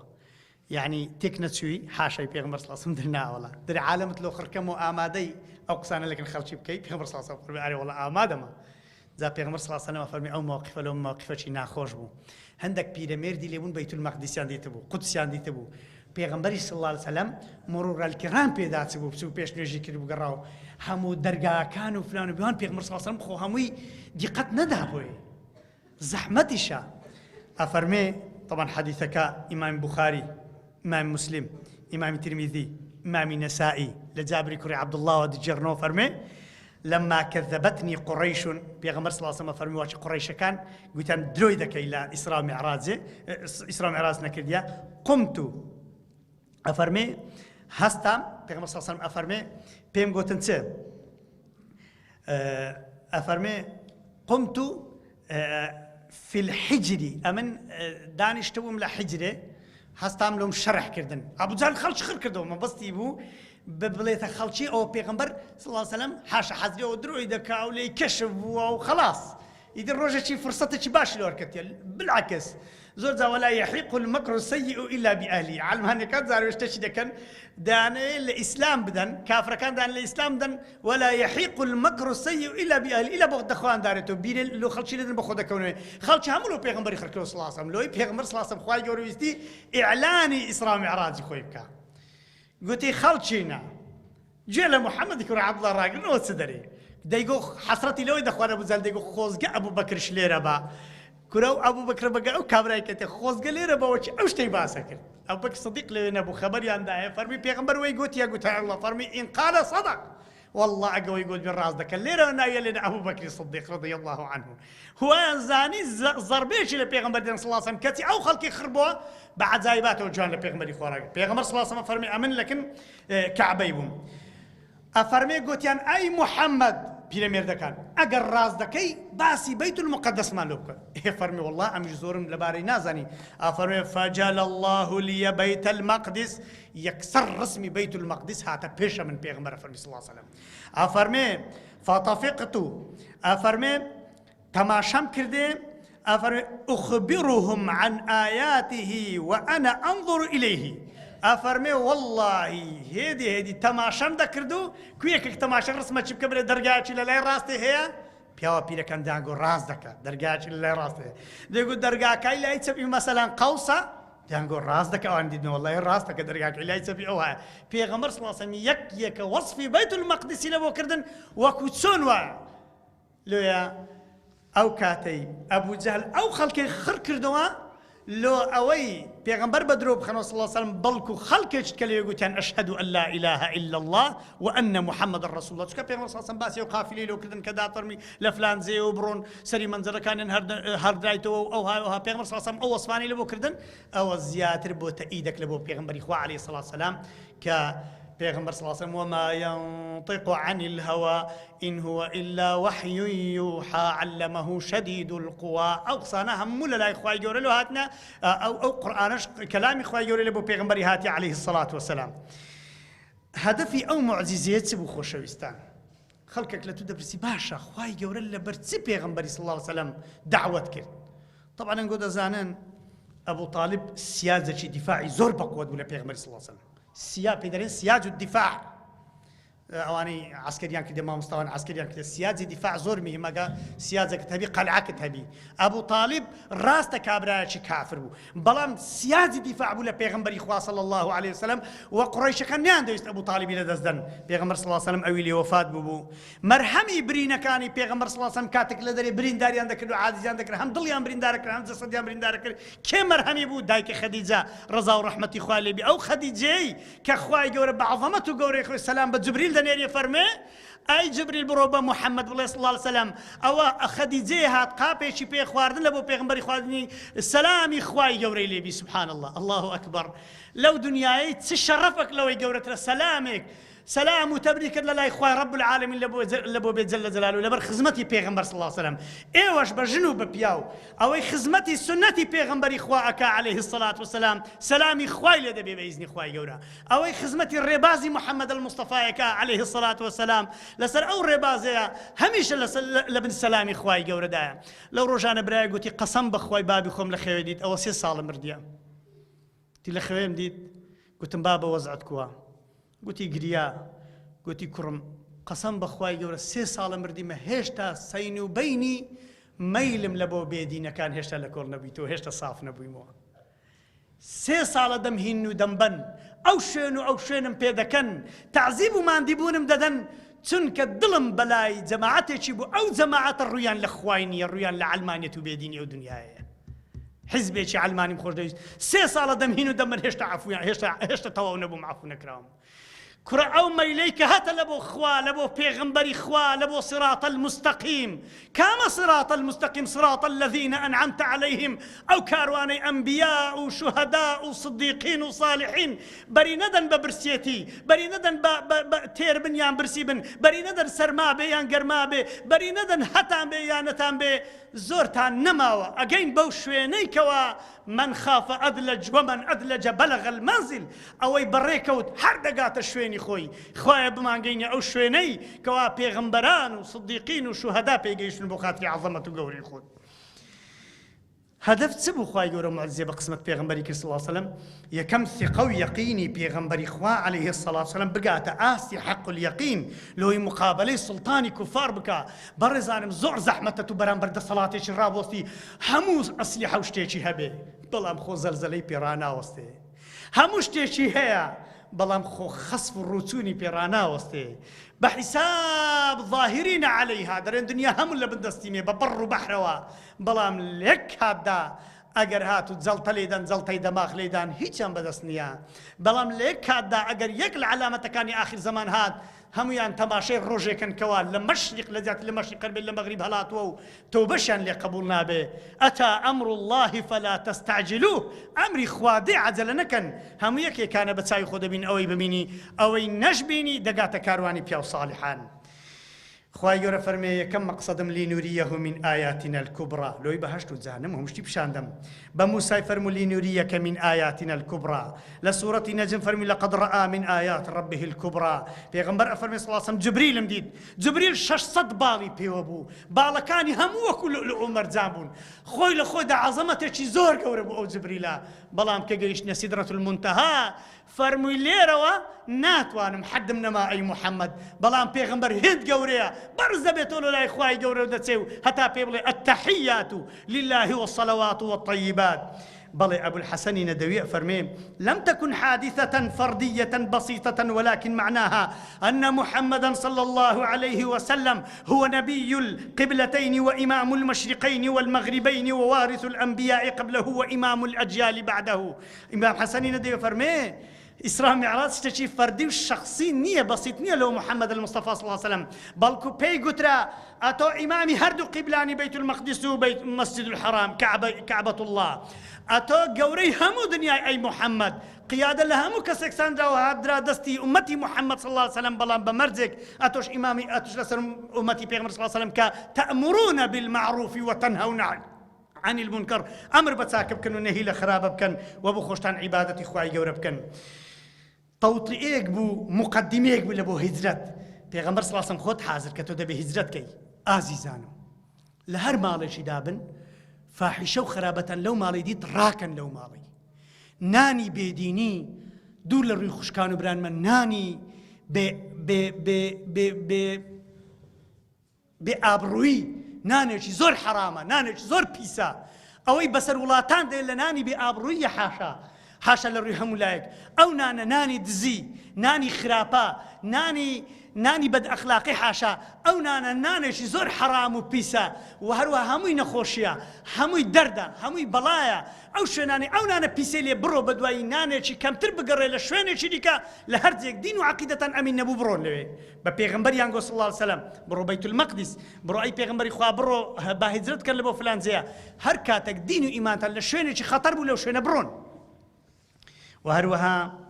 یعنی تێک نەچووی حاشای پێغەمبەر صلی الله عليه وسلم دەرناوەڵە دەرێ عالەمت لەو خڕکەم و ئامادەی ئەو قسانە لەکن خەڵکی بکەی پێغەمبەر صلی الله عليه وسلم فەرمێ ئەرێ وەڵە ئامادەمە. جا پێغەمبەر صلی الله عليه وسلم فەرمی ئەو موقفە لەو موقفەی ناخۆش بوو هەندێک پیرەمێردی لێبوون بەیت المەقدسیان دیتبوو قودسیان دیتبوو پێغەمبەری صلی الله عليه وسلم مرور الکرام پێداچ بوو بچوو پێش نوێژی کرد بوو گەڕاو هەموو دەرگاکان و فلان و بیان پێغەمبەر صلی الله عليه وسلم خۆ هەمووی دیقەت نەدا بۆی زەحمەتیشە ئەفەرمێ طبعا حەدیثەکە ئیمام بوخاری ئیمام مسلم ئیمام ترمذی ئیمام نەسائی لە جابری کوڕی عەبدوڵڵاه دەجێڕنەوە فەرمێ لما كذبتني قريش بيغمر صلى الله عليه وسلم فرمي واش قريش كان قلت أنا دروي ذاك إلى إسراء معراج نكرديا قمت أفرمي هستم بيغمر صلى الله عليه وسلم أفرمي بيم قلت أنت أفرمي قمت في الحجر أمن دانش توم لحجرة هستم لهم شرح كردن أبو جهل خلش خير كردو ما بس تيبو ببليت خلشي أو بيغمبر صلى الله عليه وسلم حاشا حزري ودروي دكا ولي كشف وخلاص يدير روجا شي فرصته شي باش لوركتي بالعكس زور ولا يحيق المكر السيء الا باهله علم هاني كان زار وشتشي دكن دان الاسلام بدن كافر كان دان الاسلام بدن ولا يحيق المكر السيء الا باهله الا بغد اخوان دارته بين لو خلشي لدن بخود كونه خلشي هملو بيغمبر خلكو صلى الله عليه وسلم لو بيغمبر صلى الله عليه وسلم خوي جورويستي اعلاني اسراء معراج خويبك قلتي خلشينا جيل محمد كور عبد الله راجل نوت صدري دايقو حسرتي لو يدخل ابو زال دايقو خوزق ابو بكر شليره با کورە و ئەبوو بەکرە بەگە ئەو کابرای کەتێ خۆزگە لێرە بەوەکی ئەو شتەی باسە کرد ئەو بەک سەدیق لەوێ نەبوو خەبەریاندایە فەرمی پێغەمبەر وەی گوتیە گوتای الله فەرمی ئین قال صدق والله ئەگەوەی گوت بێ ڕاست دەکەن لێرە ناویە لێنە ئەبوو بەکری سەدیق رضی الله عنه هوایان زانی زەربێکی لە پێغەمبەر دێن صلی الله عليه وسلم کەچی ئەو خەڵکی خڕبووە بە عەجایباتەوە جوان لە پێغەمبەری خۆ ڕاگرت پێغەمبەر صلی الله عليه وسلم فەرمی ئەمن لەکن کەعبەی بووم ئەفەرمێ گوتیان ئەی محەممەد پیرەمێردەکان ئەگەر ڕاست دەکەی باسی بەیت المقدسمان لێ بکە فەرمی والله ئەمیش زۆرم لەبارەی نازانی ئەفەرمێ فجل الله لي بيت المقدس یەکسەر ڕسمی بەیت المقدس هاتە پێشە من پێغەمبەر فەرمی صلی الله عليه وسلم ئەفەرمێ فطفقت ئەفەرمێ تەماشام کردێ ئەفەرمێ أخبرهم عن آياته وأنا أنظر إليه ئەفەرمێ واللهی هێدی تەماشەم دەکرد و کوێکێک تەماشە ڕسمە چی بکە برێ دەرگایکی لە لای ڕاستی هەیە پیاوە پیرەکەم دەیانگۆ ڕاست دەکات دەرگایکی لە لای ڕاستی هەیە دەیگوت دەرگاکای لای چەپی مەسەلەن قەوسە دەیانگۆ ڕاست دەکە ئەوان دیدنەوە وەڵڵاهی ڕاست دەکە دەرگاکای لای چەپی ئەو هەیە پێغەمبەر صلی الله عليه وسلم یەکە وەصفی بەیت المەقدسی لەبۆ کردن وەکو چۆن وایە لێیە ئەو کاتەی ئەبوو جەهل ئەو خەڵکەی خڕ کردەوە لۆ ئەوەی پێغەمبەر بە درۆ بخەنەوە صلی الله عليه وسلم بەڵکو خەڵکێکت کە لێ گوتیان ئەشهەدو ئەن لا إله إلا الله وأن محمد رسول الله چونکە پێغەمبەر صلی الله عليه وسلم باسی ئەو قافلەی لێ کردن کە دافەرمی لە فلان جێ و بڕۆن سەری مەنزەرەکانیان هەردایتەوە و ئەوها پێغەمبەر صلی الله عليه وسلم ئەو وەسفانەی لێ بۆ کردن ئەوە زیاتر بۆ تەئیدێک لە بۆ پێغەمبەری خوا عەلەیهی سەڵات وسەلام کە پیغمبر صلی الله علیه و وما ينطق عن الهوى إن هو إلا وحي يوحى علمه شديد القوى أو صانا هم لا إخوة جوري له هاتنا أو قرآنش كلام إخوة جوري له بيغمبر هاتي عليه الصلاة والسلام هدفي أو معجزات سبو خوشويستان خلقك لا تدبرسي باشا خواه جوري له برتسي بيغمبر صلى الله عليه وسلم دعوة كر طبعا نقول زانن أبو طالب سياسة دفاعي زور بقوة ولا بيغمبر صلى الله عليه وسلم بيدرين سياج الدفاع اواني عسكريان كده ما مستوى عسكريان كده سياج الدفاع زور مهمه سياج كتبي قلعه كتبي ابو طالب راست كابراش كافر بلام سياج الدفاع بولا بيغمبر اخوا صلى الله عليه وسلم وقريش كان ياندست ابو طالب لدزدن بيغمبر صلى الله عليه وسلم اويلي وفاه بو مرحمي برينا كان بيغمبر صلى الله عليه وسلم كاتك لدري برين داري عندك عادي عندك هم ضليان برين دارك هم جسديان برين دارك كي مرحمي بو دايك خديجه رضا ورحمه اخوا لي او خديجه كاخواي جور بعظمته جور اخو السلام بجبريل دنيري فرمي اي جبريل بروبا محمد صلى الله عليه وسلم او خديجه هات قابي شي بي خواردن لبو بيغمبري خواردني السلام اخواي جوري لي سبحان الله الله اكبر لو دنياي تشرفك لو جورت سلامك سلام وتبريك لله إخوة رب العالمين لبو بيت جل جلاله لبر خزمتي بيغمبر صلى الله عليه وسلم ايواش بجنوب بياو او خزمتي سنتي بيغمبر إخوة عليه الصلاة والسلام سلام إخوة لدبي بإذن إخوة جورا او خزمتي الربازي محمد المصطفى عليه الصلاة والسلام لسر او ربازي هميشه لبن سلام إخوة جورا دايا لو رجعنا براي قلتي قسم بخوي بابي خوم لخيوي ديت او 3 سال مرديا تي لخيوي ديت قلت بابا وزعت كوا قوتي قريا قوتي كرم قسم بخواي جورا 3 سال مردي ما هشتا سيني وبيني ميلم لبو بيدينا كان هشتا لكور نبيتو هشتا صاف نبوي مو 3 سال دم هينو دمبن او شينم بيدكن تعذيب ما انديبونم ددن چونك دلم بلاي جماعتي چيبو او جماعة الريان لخوايني الريان لعلمانية بيديني او دنياي حزبي شي علماني مخرج دايس 3 سال دم هينو دمن هشتا عفو يعني هشتا تواو نبو معفو نكرام كرة أو ميليك هات لبو خوا لبو بيغمبري خوا لبو صراط المستقيم كما صراط المستقيم صراط الذين أنعمت عليهم أو كارواني أنبياء وشهداء وصديقين وصالحين بريندن ببرسيتي بريندن تير بنيان برسيبن بريندن سرما بيان قرما بي بريندن هتان بيانتان بي زورتان نماوا أجين بوشويني كوا من خاف أدلج ومن أدلج بلغ المنزل أو بريكوت حردقات الشويني خوي خويا بمانجيني أو شويني كوا بيغمبران وصديقين وشهداء بيجيشن بخاطر عظمة قولي الخود هدف تسبو خواهي جورا معزية بقسمة بيغمبري صلى الله عليه وسلم يكم ثقة ويقيني بيغمبري خوا عليه الصلاة والسلام بقاتا آسي حق اليقين لو مقابلي سلطاني كفار بكا برزانم زور زحمة تبران برد صلاتي شراب وستي هموز أسلحة وشتيشي هبي بلام خو زلزلي بيرانا وستي هموش تيشي هيا بەڵام خۆ خەسف و ڕوچوونی پێڕاناوەستێ بەحیساب ظاهرینە عەلەیها دەرێن دنیا هەموو لە بندەستیمێ بە بەڕ و بەحرەوە بەڵام لێک کاتدا ئەگەر هات و جەڵتە لێدەن جەڵتەی دەماغ لێدان هیچیان بەدەست نییە بەڵام لێک کاتدا ئەگەر یەک لە علامەتەکانی ئاخر زەمان هات هەمویان تەماشای ڕۆژێکن کەوا لە مەشریق لە زیاتر لە مەشریق قەربێت لە مەغریب هەڵاتووە و تەوبەشیان لێ قبوڵ نابێ ئەتا ئەمر الله فلا تستعجلوه ئەمری خوا دێ عەجەلە نەکەن هەموو یەکێکانە بە چاوی خۆ دەبین ئەوەی ببینی ئەوەی نەشبینی دەگاتە کاروانی پیا و ساڵحان خوای گەورە فەرمێ یەکەم مەقسەدم لینوریەه من ئایاتنا الکوبرا لۆی بەهەشت و جانم هەمووشتی پیشاندەم بە موسای فەرموو لینوریەکە من ئایاتنا الکوبرا لە سوورەتی نەجم فەرمی لەقەد ڕەئا من ئایات ربه الکوبرا پێغەمبەر ئەفەرمێ صلی الله علیه وسلم جبریلم دیت جبریل 600 باڵی پێوە بوو باڵەکانی هەموو وەکو لؤلؤ و مەرجان بوون خۆی لە خۆیدا عەزەمەتێکی زۆر گەورە بوو ئەو جبریلە بەڵام کە گەیشتنە سیدرەة المونتەها فەرمووی لێرەوە ناتوانم حدم نەما ئەی محەممەد بەڵام پێغەمبەر هێند گەورەیە بەرز دەبێتەوە لە لای خوای گەورە و دەچێ و هەتا پێ بڵێ التحیات لله والصلوات والطيبات بلى أبو الحسن ندوي فرمي لم تكن حادثة فردية بسيطة ولكن معناها أن محمدا صلى الله عليه وسلم هو نبي القبلتين وإمام المشرقين والمغربين ووارث الأنبياء قبله وإمام الأجيال بعده إمام حسن ندوي فرمي إسراء معراج شتي فردي وشخصي نية بسيط نية لو محمد المصطفى صلى الله عليه وسلم بلكو بي قترا أتو إمامي هردو قبلاني بيت المقدس وبيت مسجد الحرام كعبة الله أتو قوري همو دنيا أي محمد قيادة لهمو كسكساندرا وهادرا دستي أمتي محمد صلى الله عليه وسلم بلان بمرزك أتوش إمامي أتوش لسر أمتي بيغمر صلى الله عليه وسلم كتأمرون بالمعروف وتنهون عن المنكر أمر بتساكب كن ونهي لخراب بكن وبخوشتان عبادة إخوائي قورة بكن توطئيك بو مقدميك بو لبو هجرت پیغمبر صلی الله علیه و خود حاضر کتو دبی هجرت کی عزیزانو لهر مالی شدابن فاحشه و خرابتن لو مالی دید راکن لو مالی نانی بدینی دور لروی خوشکانو بران من نانی به آبرویی نانێکی زۆر حرامە نانێکی زۆر پیسە ئەوەی بەسەر وڵاتان دێت لە نانی بێ ئابڕوویە حاشا لە ڕووی هەموو لایەک ئەو نانە نانی دزی نانی خراپە نانی بەد ئەخلاقی حاشا ئەو نانە نانێکی زۆر حرام و پیسە و هەروەها هەمووی نەخۆشیە هەمووی دەردە هەمووی بەڵایە ئەو شوێنانی ئەو نانە پیسەی لێ بڕۆ بە دوایی نانێکی کەمتر بگەڕێ لە شوێنێکی دیکە لە هەرجێک دین و عەقیدەتان ئەمین نەبوو بڕۆن لەوێ بە پێغەمبەریان گۆ صلی الله علیه وسلم بڕۆ بەیت المەقدس بڕۆ ئەی پێغەمبەری خوا بڕۆ با هیجرەت کە لە بۆ فلان جێیە هەر کاتێک دین و ئیمانتان لە شوێنێکی خەتەر بوو لەو شوێنە بڕۆن وهروها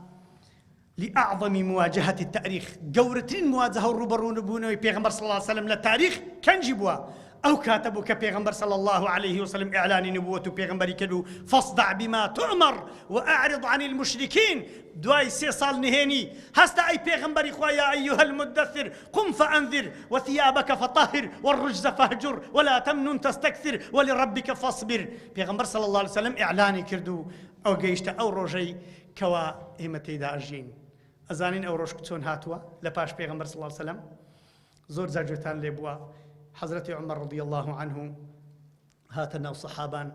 لأعظم مواجهة التاريخ جورتين مواجهة الروبرون بونوي بيغمبر صلى الله عليه وسلم للتاريخ كان جبوا أو كاتبوا كبيغمبر صلى الله عليه وسلم إعلان نبوة بيغمبر كدو فاصدع بما تؤمر وأعرض عن المشركين دواي سيصال نهيني هستا أي بيغمبر إخويا أيها المدثر قم فأنذر وثيابك فطهر والرجز فاهجر ولا تمنن تستكثر ولربك فاصبر بيغمبر صلى الله عليه وسلم إعلاني كردو أو جيشتا أو روجي كوا همتي دا أجين ئەزانین ئەو ڕۆژ چۆن هاتووە لە پاش پێغەمبەر صلی الله عليه وسلم زۆر جاگوێتان لێ بووە حەزرەتی عومەر رضی الله عنه هاتە ناو سەحابان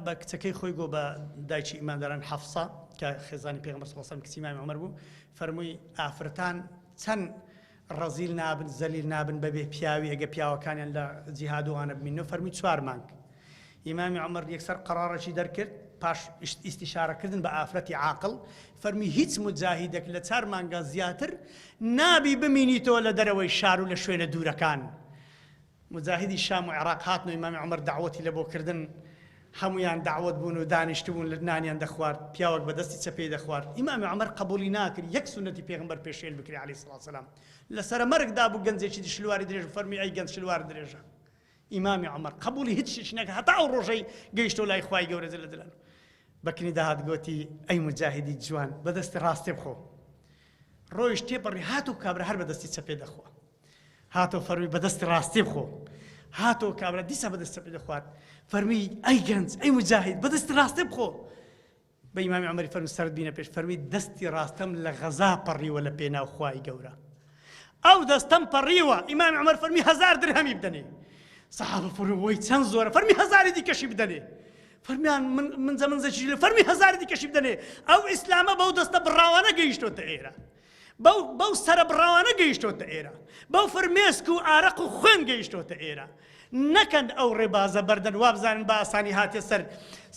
بە کچەکەی خۆی گۆ بە دایکی ئیمانداران حەفسە کە خێزانی پێغەمبەر صلی الله عليه وسلم کچی مامی عومەر بوو فەرمووی ئافرەتان چەند ڕەزیل نابن زەلیل نابن بەبێ پیاوی ئەگە پیاوەکانیان لە جیهاد و وانە بمینەوە فەرمووی 4 مانگ ئیمامی عومەر یەکسەر قەرارێکی دەرکرد پاش ئیستیشارەکردن بە ئافرەتی عاقڵ فەرمی هیچ مجاهیدێک لە 4 مانگە زیاتر نابی بمینیتەوە لە دەرەوەی شار و لە شوێنە دوورەکان مجاهیدی شام و عێراق هاتن و ئیمامی عومەر داوەتی لە بۆکردن هەمویان داوەت بوون و دانیشتبوون لە نانیان دەخوارد پیاوەک بەدەستی چەپێی دەخوارد ئیمامی عومەر قبولی ناکرد یەک سونەتی پێغەمبەر پێشێل بکرێ عەلەیهی سڵات وسەلام لەسەر مەرگدا بوو گەنجێکی شلواری درێژ فەرمی ئەی گەنج شلوار درێژە ئیمامی عومەر قبولی هیچ شتێک نەکرد هەتا ئەو ڕۆژەی گەیشتەوە لای خوای گەورە جەل جەلالوه بەکنی داهات گوتی ئەی مجاهیدی جوان بەدەستی ڕاستێ بخۆ ڕۆیش تێپەڕی هاتو کابرا هەر بەدەستی چەپێ دەخوا هاتۆ فەرمی بەدەستی ڕاستێ بخۆ هاتۆ کابرا دیسا بەدەستی چەپێ دەخوارد فەرمی ئەی گەنج ئەی مجاهید بەدەستی ڕاستێ بخۆ بە ئیمامی عومەری فەرمی سەرت بینە پێش فەرمی دەستی ڕاستەم لە غەزا پەڕیوە لە پێناو خوای گەورە ئەو دەستەم پەڕیوە ئیمامی عومەر فەرمی 1000 درهەمی بدەنێ سەحابە فەرمی وەی چەند زۆرە فەرمی 1000 دیکەشی بدەنێ فەرمیان من زەمن زەچی لە فەرمی هەزاری دیکەشی بدەنێ ئەو ئیسلامە بەو دەستە بڕاوانە گەیشتۆتە ئێرە بەو سەرە بڕاوانە گەیشتۆتە ئێرە بەو فەرمێسک و ئارەق و خوێن گەیشتۆتە ئێرە نەکەن ئەو ڕێبازە بەردەن وابزانن بە ئاسانی هاتێ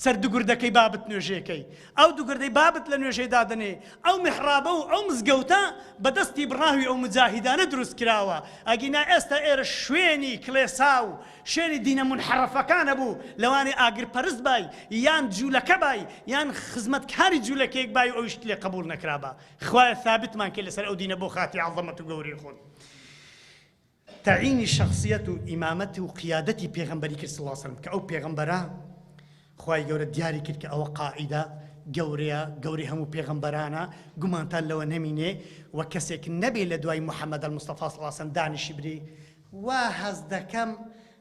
سەر دوگوردەکەی بابت نوێژەکەی ئەو دوگردەی بابت لە نوێژەی دادنێ ئەو میحرابە و ئەو مزگەوتە بەدەستی بڕاوی ئەو مجاهیدانە دروست کراوە ئەگینا ئێستا ئێرە شوێنی کڵێسا و شوێنی دینە منحەرەفەکانە بوو لەوانێ ئاگرپەرست بای یان جوولەکە بای یان خزمەتکاری جوولەکەیەک بای و ئەویشت لێ قبول نەکرابە خوایە ثابتمان کرد لەسەر ئەو دینە بۆ خاتی عەظەمەت و گەورەی خۆن تعینی شخصیت و ئیمامەت و قیادەتی پێغەمبەری کرد صلی الله علیه وسلم کە ئەو پێغەمبەرە خوای گەورە دیاری کرد کە ئەوە قائیدە گەورەیە گەوری هەموو پێغەمبەرانە گومانتان لەوە نەمینێ و کەسێک نەبێ لە دوای محەممەد المستەفا صلی الله علیه وسلم دانیشی بری وا هەز دەکەم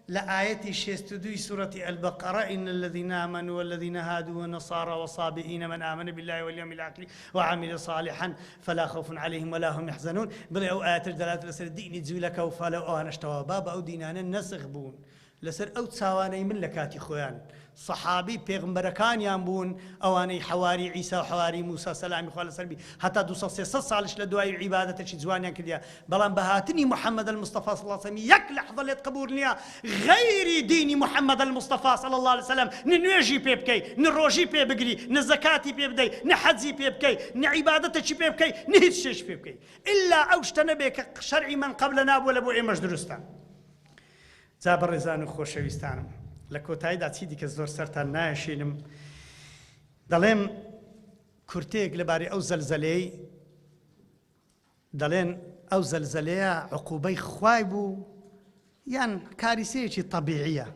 لآية 62 سورة البقرة إن الذين آمنوا والذين هادوا والنصارى والصابئين من آمن بالله واليوم الآخر وعمل صالحا فلا خوف عليهم ولا هم يحزنون بل أو آيات الدلالة لسر الدين تزولك وفالو أو هنشتوا بابا أو دينانا نسخ بون لسر أو تساواني من لكاتي خوان صحابي پیغمبرکان یانبون اواني حواري عيسى وحواري موسى سلام خوال سربي حتى 200 سالش لدواي عبادته شي زوانيان كديا بلان بهاتني محمد المصطفى صلى الله عليه وسلم يك لحظه اللي تقبورنيا غير دين محمد المصطفى صلى الله عليه وسلم ننوجي بيبكي نروجي بيبقري نزكاتي بيبدي نحزي بيبكي نعبادته شي بيبكي نهيش شي بيبكي الا اوشتنبك شرعي من قبلنا ولا بو ايمج درستان زابر رزان خوشويستانم لە کۆتاییدا چیدی کە زۆر سەرتان نایەشێنم دەڵێم کورتێک لەبارەی ئەو زەلزەلەی دەڵێن ئەو زەلزەلەیە عقوبەی خوای بوو یان کاریسەیەکی طەبیعیە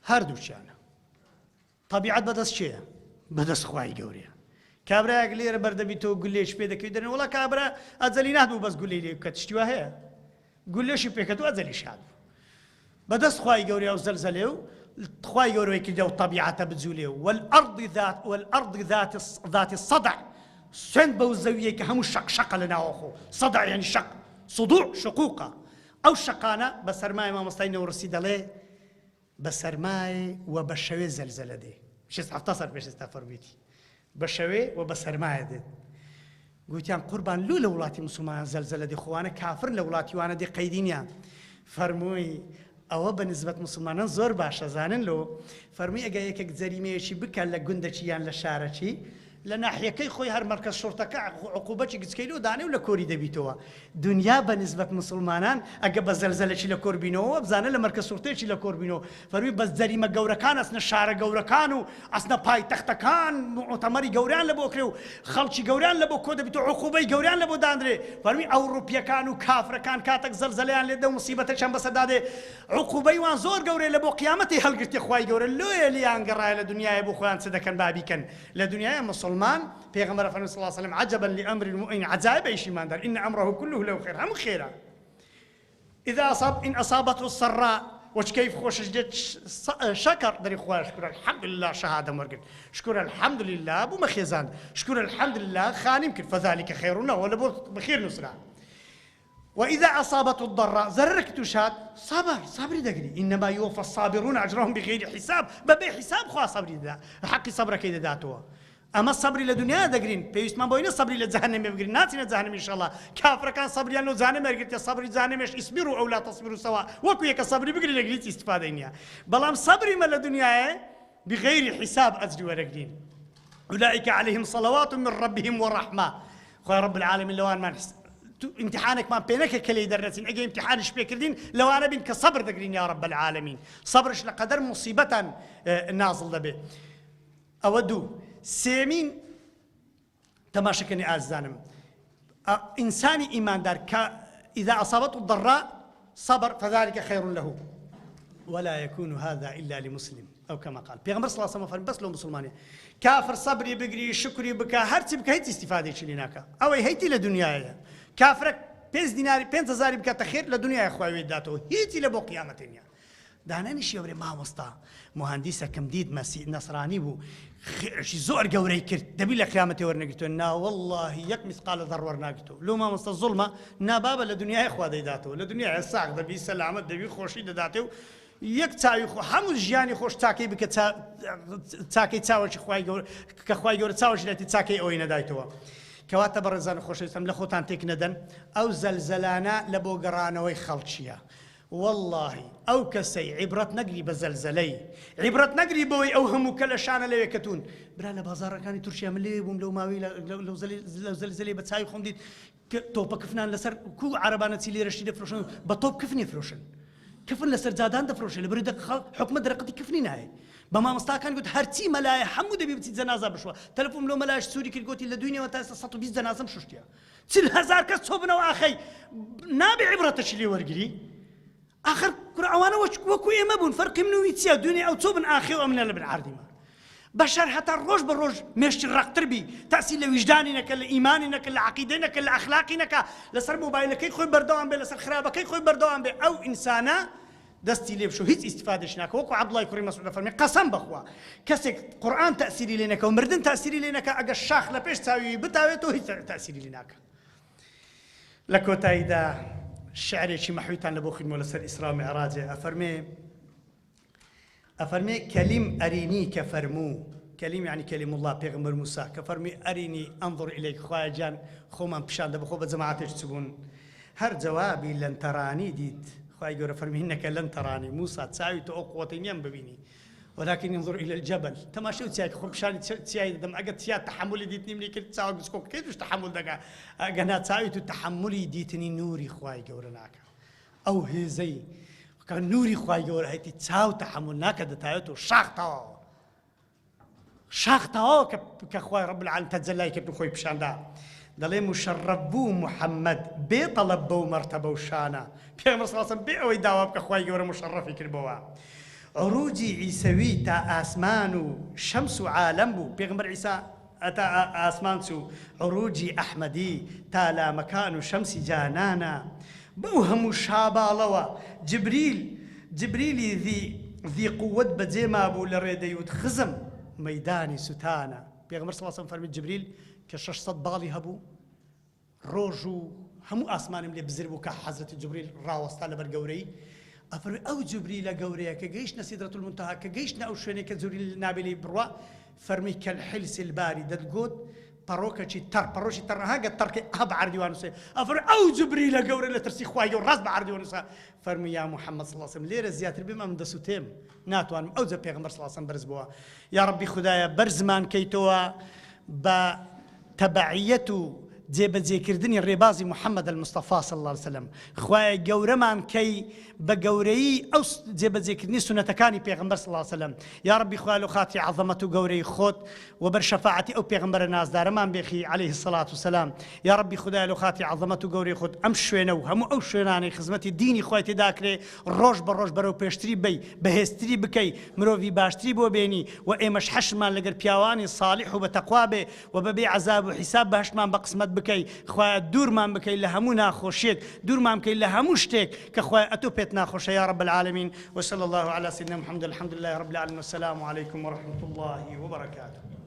هەردووچیانە طەبیعەت بەدەست چێە بەدەست خوای گەورەیە کابرایەک لێرە بەردەبیتەوە گولێش پێ دەکەوێت دەنێ وەڵا کابرا ئەجەلی نادوو بەس گولەی لێ بکات شتیوا هەیە گولێشی پێکەوە ئەجەلیش هات بدست خواي جوري أو زلزلة خواي جوري كده وطبيعته بتزوليه والأرض ذات الصدع سند بوزوية كهم شق لنا أخو صدع يعني شق صدوع شقوقة أو شقانة بسرماي ما مستعين ورصيد عليه بسرماي وبشوي زلزلة دي مش اختصر بيش استفر بيتي بشوي وبسرماي دي قلت يعني قربان لو لولاتي مسلمان زلزلة دي خوانا كافر لولاتي وانا دي قيدين فرموي ئەوە بە نسبەت مسلمانان زۆر باشە زانن لۆ فەرمووی ئەگە یەکێک جەریمەیەکی بکە لە گوندەکی یان لە شارەکی لە ناحیەکەی خۆی هەر مەرکەز شۆرتەکە عقوبەتی گچکەی لۆ دانێ و لە کۆری دەبیتەوە دنیا بە نسبەت مسلمانان ئەگە بە زەلزەلەکی لە کۆر بینەوە بزانە لە مەرکەز شۆرتێکی لە کۆر بینەوە فەرمووی بەس جەریمە گەورەکان ئەسنە شارە گەورەکان و ئەسنە پایتەختەکان مؤتەمەری گەوریان لە بۆ کرێ و خەڵکی گەوریان لە بۆ کۆ دەبیتەوە عقوبەی گەوریان لە بۆ دانرێ فەرمووی ئەوروپیەکان و کافرەکان کاتێک زەلزەلەیان لێدە و موسیبەتێکیان بەسەردادێ عقوبەی وان زۆر گەورەیە لە بۆ قیامەتی هەڵگرتی خوای گەورە لۆیە لیان گەڕایە لە دنیای بۆ خۆیان چ دەکەن بابیکەن لە دنیای مسلمان پیغمبر فرمود صلی الله علیه و سلم عجبا لامر المؤمن عجائب ایشیمان دار ان امره كله له خير هم خيره اذا ان اصابته السراء وش كيف خوش جد شكر دري خواه شكر الحمد لله شهاده مرقد شكر الحمد لله ابو مخيزان شكر الحمد لله خان يمكن فذلك خير له ولا بخير نسرع واذا اصابته الضراء زركت شاد صبر دقري انما يوفى الصابرون اجرهم بغير حساب ببي حساب خوا صبري دا حقي صبرك اذا داتوا اما الصبر لدنيا دقرين بيسمان بوين صبري لجهنم بقرين ناتنا جهنم ان شاء الله كافر كان صبري انه جهنم قلت صبري جهنم ايش اصبروا او لا تصبروا سواء وكو يك صبري بقري لقيت استفاده انيا بلام صبري ما لدنيا بغير حساب اجري ورقدين اولئك عليهم صلوات من ربهم ورحمه خويا رب العالمين لو ما نحس امتحانك ما بينك كلي درسين اجي امتحان ايش بيكردين لو انا بينك صبر دقرين يا رب العالمين صبرش لقدر مصيبه نازل به اودو سيمين تماشكني أزانم إنساني إيمان دار إذا أصابته الضراء صبر فذلك خير له ولا يكون هذا إلا لمسلم أو كما قال بيغمبر صلى الله عليه وسلم بس لو مسلماني كافر صبري بقري شكري بكا هرتي بكا هيتي استفادة شليناكا أو هيتي لدنيا كافرك 5 دينار 5000 بكا تخير لدنيا يا أخوي ويداته هيتي لبو قيامتين دانانیش یوری مامۆستا مهندسە کەم دیت مەسی نەسرانی بوو خێرشی زۆر گەورەی کرد دەبی لە قیامەتی وەرنەگرتووە نا وەڵڵاهی یەک میثقال ذەڕ وەرناگرتووە لەو مامۆستا زوڵمە نابابە لە دنیای خوا دەیداتەوە لە دنیای ساق دەبی سەلامەت دەبی خۆشی دەداتێ و یەک چاوی خۆ هەموو ژیانی خۆش چاکەی بکە چاکەی چاوەشی خوای گەورە کە خوای گەورە چاوەشی لەتی چاکەی ئەوەی نەدایتەوە کەواتە بەڕێزان خۆشەویستم لە خۆتان تێک نەدەن ئەو زەلزەلانە لە بۆ گەڕانەوەی خەڵکیە واللهی ئەو کەسەی عیبرەت نەگری بە زەلزەلەی عیبرەت نەگری بەوەی ئەو هەموو کە لە شانە لەوێ کەتون برا لە بازاڕەکانی تورکیا من لێ بووم لەو ماوەی لەو زەلزەلەی بە چاوی خۆم دیت تۆپە کفنان لەسەر کوو عەرەبانە چی لێرەشی دەفرۆشن بە تۆپ کفنی فرۆشن کفن لەسەر جادان دەفرۆشێ لەبەر حکومە دەرەقەتی کفنی نایە بە مامۆستاکان گوت هەرچی مەلایە هەموو دەبێ بچیت جەنازە بشوە تەلەفۆن لەو مەلایش سووری کرد گوتی لە دوینەوە تا ئێستا 120 جەنازەم شوشتیە 40,000 کەس چۆ بنەوە ئاخەی نابێ عیبرەتەشی لێ وەرگری آخر ئەوانە وەکو ئێمە بوون فەرقی من و هیچ چییە دوێنێ ئەو چۆ بن ئاخێ و ئەمنە لە بن عاردیمە بەشەر هەتا ڕۆژ بە ڕۆژ مێشتی ڕەقتر بی تاسی لە ویژدانی نەکە لە ئیمانی نەکە لە عەقیدەی نەکە لە ئەخلاقی نەکە لەسەر مۆبایلەکەی خۆی بەردەوام بێ لەسەر خراپەکەی خۆی بەردەوام بێ ئەو ئینسانە دەستی لێ بشۆ هیچ ئیستیفادەش ناکە وەکو عەبدوڵای کوڕی مەسعود دەفەرمێ قەسەم بەخوا کەسێک قورئان تەئسیری لێ نەکە و مردن تەئسیری لێ نەکە ئەگەر شاخ لە پێش چاوی بتاوێتەوە هیچ تەئسیری لێ ناکە لە کۆتاییدا شعرێکی مەحویتان لە بۆ خوێندمەوە لەسەر ئیسرا و میعراجێ ئەفەرمێ کەلیم ئەرینی کە فەرموو كلمة يعني كلمة الله بيغمبر موسى كفرمي أريني أنظر إليك خوايا جان خومن بشان دبخو بجماعتش تبون هر جوابي لن تراني ديت خوايا يقول فرمي إنك لن تراني موسى تساوي تقوتين يم ببيني ولكن ينظر إلى الجبل تماشي وتساوي خو بشان تساوي دم أجد تساوي تحملي ديتني مني كنت تساوي بسكوك كيف مش تحمل دقا أجنا تساوي تحملي ديتني نوري خوايا يقول هناك أو هي زي كان نوري خوايا يقول هاي تساوي تحملناك دتاوي شاخطة شاخته كخوي رب العالمين تجلى كيف خوي بشاندا دلي مشرف بو محمد بطلب بو مرتبه وشانه بيغمر صلى الله عليه وسلم بيوي داوب كخوي يورا مشرف يكربوا عروجي عيسوي تا اسمان شمس عالم بو بيغمر عيسى اتا اسمان سو عروجي احمدي تا لا مكان شمس جانانا بوهم شابالوا جبريل ذي قوه بجيما بو لريديوت خزم ميداني ستانا بيغمر صلى الله عليه وسلم فرمي جبريل كشش صد بالي هبو روجو همو اسمان ملي بزربو كحضرة جبريل راوستا لبرقوري افرمي او جبريل قوري كجيشنا سدرة المنتهى كجيشنا او شويني كجبريل نابلي بروا فرمي كالحلس الباري ددقود باروكا باروشي تر ها قد تركي اب عردي وانسى افرمي او جبريل قوري لا ترسي خواي راس بعردي وانسى فرمي يا محمد صلى الله عليه وسلم ليرة زياتر بما من دسوتيم ناتوان او زي بيغمبر صلى الله عليه وسلم برزبوا يا ربي خدايا برزمان كيتوا بتبعيته جيب ذكردني الربازي محمد المصطفى صلى الله عليه وسلم خوايا جورمان كي بجوري او جيب ذكردني سنة كاني بيغمبر صلى الله عليه وسلم يا ربي خوايا لخاتي عظمته جوري خود وبر شفاعتي او بيغمبر الناس دارمان بيخي عليه الصلاة والسلام يا ربي خدايا لخاتي عظمته جوري خود امشوينو هم او شويناني خدمتي ديني خواتي داكري روج بروج برو بيشتري بي بهستري بكي مروفي باشتري بو بيني وامش حشمان لقر بياواني صالح وبتقوى وببي عذاب وحساب بهشمان بقسمت بكي خواه دور ما بكي لهمو ناخوشيك دور ما بكي لهمو شتيك كخواه اتو بيت ناخوش يا رب العالمين وصلى الله على سيدنا محمد الحمد لله رب العالمين والسلام عليكم ورحمة الله وبركاته.